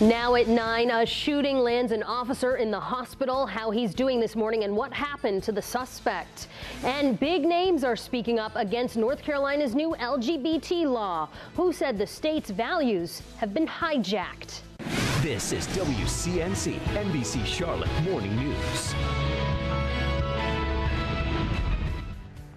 Now at 9, a shooting lands an officer in the hospital, how he's doing this morning and what happened to the suspect. And big names are speaking up against North Carolina's new LGBT law. Who said the state's values have been hijacked? This is WCNC NBC Charlotte Morning News.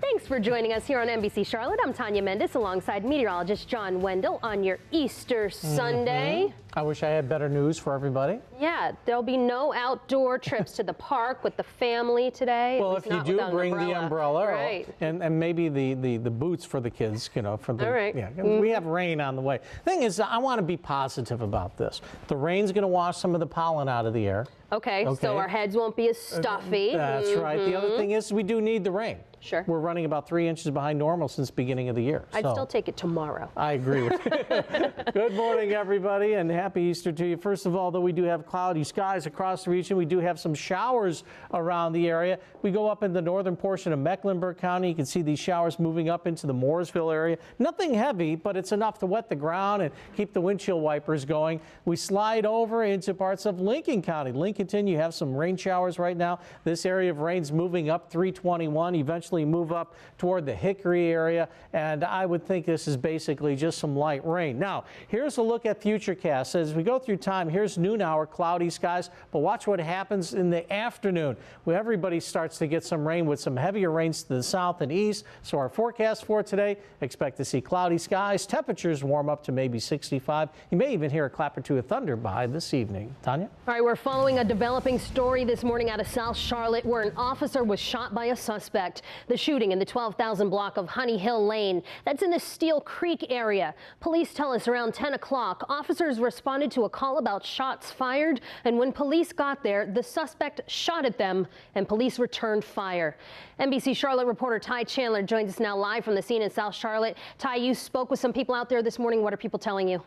Thanks for joining us here on NBC Charlotte. I'm Tanya Mendis alongside meteorologist John Wendell on your Easter Sunday. I wish I had better news for everybody. Yeah, there'll be no outdoor trips to the park with the family today. Well, if you do bring the umbrella, right. and maybe the boots for the kids, you know, for the, all right. Yeah, we have rain on the way. Thing is, I want to be positive about this. The rain's going to wash some of the pollen out of the air. Okay, so our heads won't be as stuffy. That's right. The other thing is we do need the rain. Sure. We're running about 3 inches behind normal since the beginning of the year. I'd still take it tomorrow. I agree with you. Good morning, everybody, and happy Easter to you. First of all, though we do have cloudy skies across the region, we do have some showers around the area. We go up in the northern portion of Mecklenburg County. You can see these showers moving up into the Mooresville area. Nothing heavy, but it's enough to wet the ground and keep the windshield wipers going. We slide over into parts of Lincoln County. Lincolnton, you have some rain showers right now. This area of rain's moving up 321, eventually move up toward the Hickory area, and I would think this is basically just some light rain. Now, here's a look at Futurecast. As we go through time, here's noon hour, cloudy skies, but watch what happens in the afternoon, where everybody starts to get some rain with some heavier rains to the south and east. So our forecast for today, expect to see cloudy skies, temperatures warm up to maybe 65. You may even hear a clap or two of thunder by this evening. Tanya? All right, we're following a developing story this morning out of South Charlotte where an officer was shot by a suspect. The shooting in the 12,000 block of Honey Hill Lane. That's in the Steel Creek area. Police tell us around 10 o'clock, officers responded to a call about shots fired, and when police got there, the suspect shot at them and police returned fire. NBC Charlotte reporter Ty Chandler joins us now live from the scene in South Charlotte. Ty, you spoke with some people out there this morning. What are people telling you?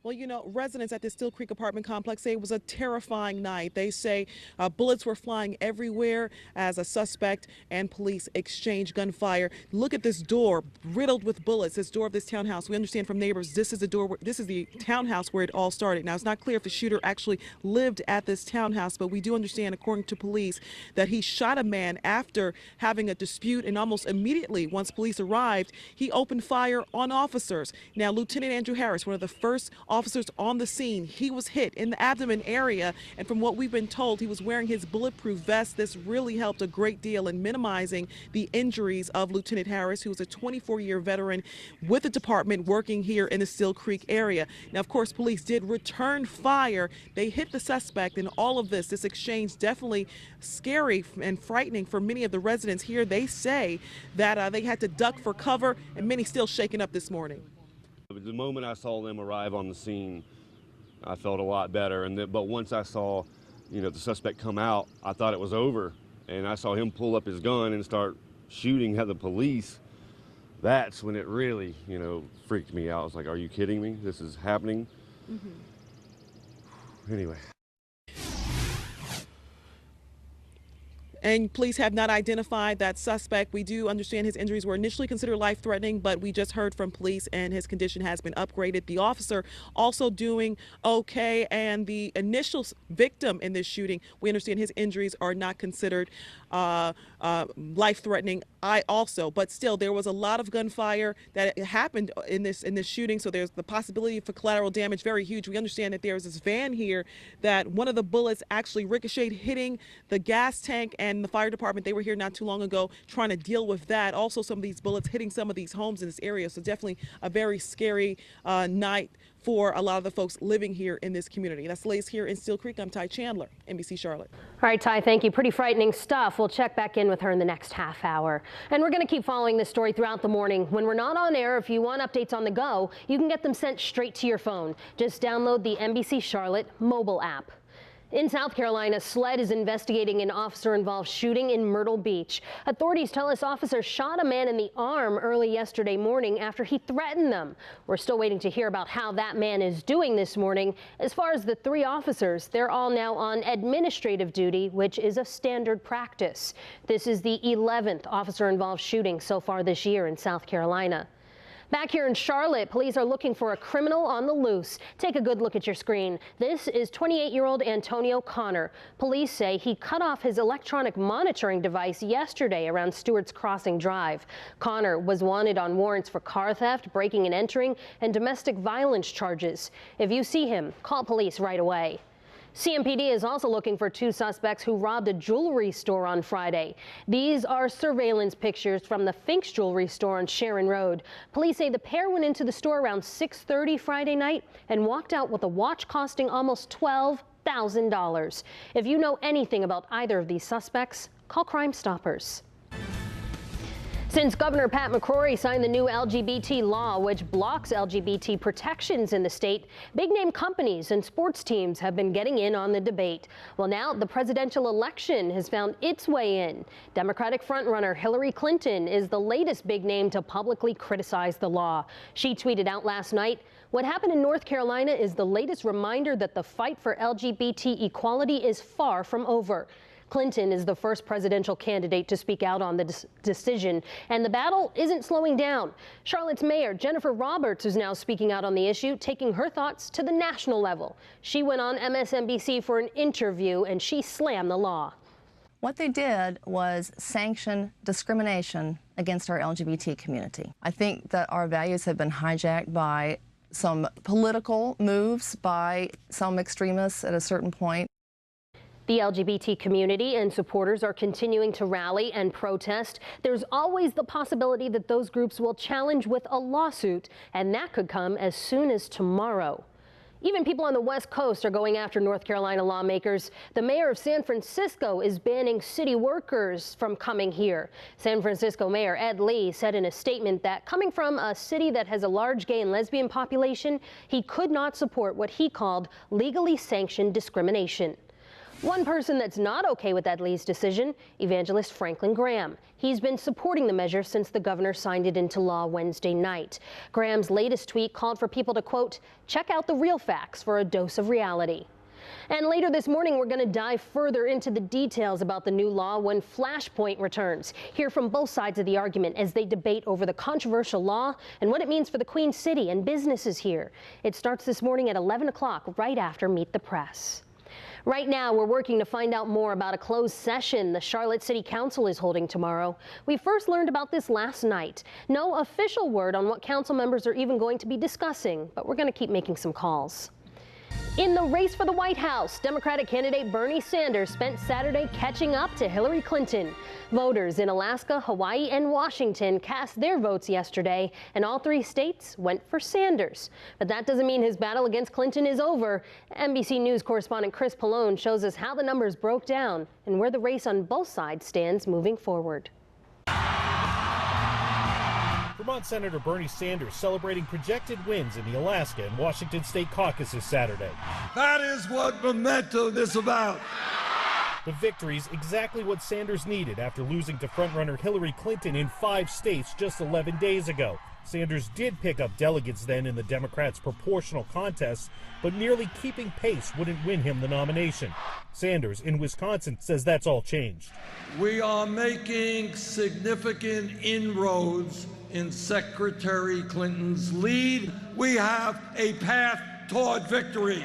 Well, you know, residents at the Steel Creek apartment complex say it was a terrifying night. They say bullets were flying everywhere as a suspect and police exchanged gunfire. Look at this door riddled with bullets, this door of this townhouse. We understand from neighbors this is the door, this is the townhouse where it all started. Now, it's not clear if the shooter actually lived at this townhouse, but we do understand, according to police, that he shot a man after having a dispute, and almost immediately, once police arrived, he opened fire on officers. Now, Lieutenant Andrew Harris, one of the first officers on the scene, he was hit in the abdomen area, and from what we've been told, he was wearing his bulletproof vest. This really helped a great deal in minimizing the injuries of Lieutenant Harris, who was a 24-year veteran with the department working here in the Steel Creek area. Now, of course, police did return fire. They hit the suspect, and all of this exchange definitely scary and frightening for many of the residents here. They say that they had to duck for cover, and many still shaken up this morning. The moment I saw them arrive on the scene, I felt a lot better. But once I saw, you know, the suspect come out, I thought it was over. And I saw him pull up his gun and start shooting at the police. That's when it really, you know, freaked me out. I was like, are you kidding me? This is happening? Anyway. And police have not identified that suspect. We do understand his injuries were initially considered life-threatening, but we just heard from police and his condition has been upgraded. The officer also doing okay, and the initial victim in this shooting, we understand his injuries are not considered life-threatening. But still, there was a lot of gunfire that happened in this shooting, so there's the possibility for collateral damage very huge. We understand that there's this van here that one of the bullets actually ricocheted, hitting the gas tank, and the fire department, they were here not too long ago trying to deal with that. Also, some of these bullets hitting some of these homes in this area, so definitely a very scary night for a lot of the folks living here in this community. That's the latest here in Steel Creek. I'm Ty Chandler, NBC Charlotte. All right, Ty, thank you. Pretty frightening stuff. We'll check back in with her in the next half hour. And we're going to keep following this story throughout the morning. When we're not on air, if you want updates on the go, you can get them sent straight to your phone. Just download the NBC Charlotte mobile app. In South Carolina, SLED is investigating an officer-involved shooting in Myrtle Beach. Authorities tell us officers shot a man in the arm early yesterday morning after he threatened them. We're still waiting to hear about how that man is doing this morning. As far as the 3 officers, they're all now on administrative duty, which is a standard practice. This is the 11th officer-involved shooting so far this year in South Carolina. Back here in Charlotte, police are looking for a criminal on the loose. Take a good look at your screen. This is 28-year-old Antonio Connor. Police say he cut off his electronic monitoring device yesterday around Stewart's Crossing Drive. Connor was wanted on warrants for car theft, breaking and entering, and domestic violence charges. If you see him, call police right away. CMPD is also looking for 2 suspects who robbed a jewelry store on Friday. These are surveillance pictures from the Fink's Jewelry Store on Sharon Road. Police say the pair went into the store around 6:30 Friday night and walked out with a watch costing almost $12,000. If you know anything about either of these suspects, call Crime Stoppers. Since Governor Pat McCrory signed the new LGBT law, which blocks LGBT protections in the state, big-name companies and sports teams have been getting in on the debate. Well, now the presidential election has found its way in. Democratic frontrunner Hillary Clinton is the latest big name to publicly criticize the law. She tweeted out last night, "What happened in North Carolina is the latest reminder that the fight for LGBT equality is far from over." Clinton is the first presidential candidate to speak out on the decision, and the battle isn't slowing down. Charlotte's mayor, Jennifer Roberts, is now speaking out on the issue, taking her thoughts to the national level. She went on MSNBC for an interview, and she slammed the law. What they did was sanction discrimination against our LGBT community. I think that our values have been hijacked by some political moves by some extremists at a certain point. The LGBT community and supporters are continuing to rally and protest. There's always the possibility that those groups will challenge with a lawsuit, and that could come as soon as tomorrow. Even people on the West Coast are going after North Carolina lawmakers. The mayor of San Francisco is banning city workers from coming here. San Francisco Mayor Ed Lee said in a statement that coming from a city that has a large gay and lesbian population, he could not support what he called legally sanctioned discrimination. One person that's not okay with Ed Lee's decision, evangelist Franklin Graham. He's been supporting the measure since the governor signed it into law Wednesday night. Graham's latest tweet called for people to, quote, check out the real facts for a dose of reality. And later this morning, we're going to dive further into the details about the new law when Flashpoint returns. Hear from both sides of the argument as they debate over the controversial law and what it means for the Queen City and businesses here. It starts this morning at 11 o'clock, right after Meet the Press. Right now, we're working to find out more about a closed session the Charlotte City Council is holding tomorrow. We first learned about this last night. No official word on what council members are even going to be discussing, but we're going to keep making some calls. In the race for the White House, Democratic candidate Bernie Sanders spent Saturday catching up to Hillary Clinton. Voters in Alaska, Hawaii, and Washington cast their votes yesterday, and all 3 states went for Sanders. But that doesn't mean his battle against Clinton is over. NBC News correspondent Chris Pallone shows us how the numbers broke down and where the race on both sides stands moving forward. Vermont Senator Bernie Sanders celebrating projected wins in the Alaska and Washington state caucuses Saturday. That is what momentum is about. The victory's exactly what Sanders needed after losing to frontrunner Hillary Clinton in 5 states just 11 days ago. Sanders did pick up delegates then in the Democrats' proportional contest, but nearly keeping pace wouldn't win him the nomination. Sanders in Wisconsin says that's all changed. We are making significant inroads in Secretary Clinton's lead. We have a path toward victory.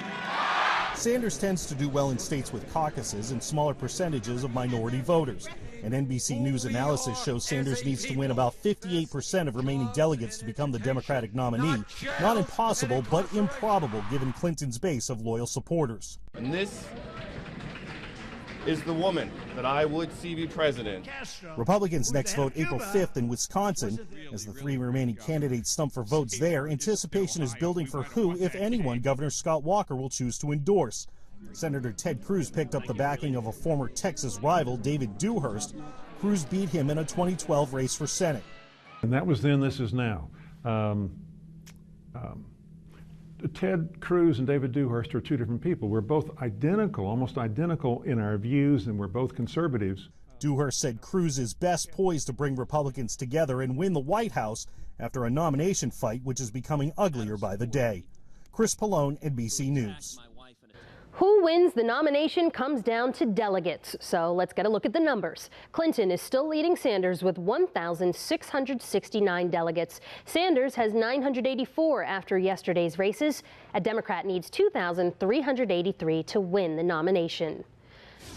Sanders tends to do well in states with caucuses and smaller percentages of minority voters. An NBC News analysis shows Sanders needs to win about 58% of remaining delegates to become the Democratic nominee. Not impossible, but improbable given Clinton's base of loyal supporters. And this is the woman that I would see be president. Republicans next vote April 5th in Wisconsin. As the 3 remaining candidates stump for votes there, anticipation is building for who, if anyone, Governor Scott Walker will choose to endorse. Senator Ted Cruz picked up the backing of a former Texas rival, David Dewhurst. Cruz beat him in a 2012 race for Senate. And that was then, this is now. Ted Cruz and David Dewhurst are 2 different people. We're both identical, almost identical in our views, and we're both conservatives. Dewhurst said Cruz is best poised to bring Republicans together and win the White House after a nomination fight which is becoming uglier by the day. Chris Pallone, NBC News. Who wins the nomination comes down to delegates. So let's get a look at the numbers. Clinton is still leading Sanders with 1,669 delegates. Sanders has 984 after yesterday's races. A Democrat needs 2,383 to win the nomination.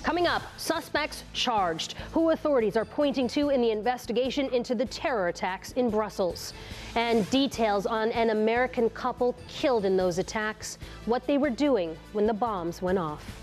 Coming up, suspects charged, who authorities are pointing to in the investigation into the terror attacks in Brussels. And details on an American couple killed in those attacks, what they were doing when the bombs went off.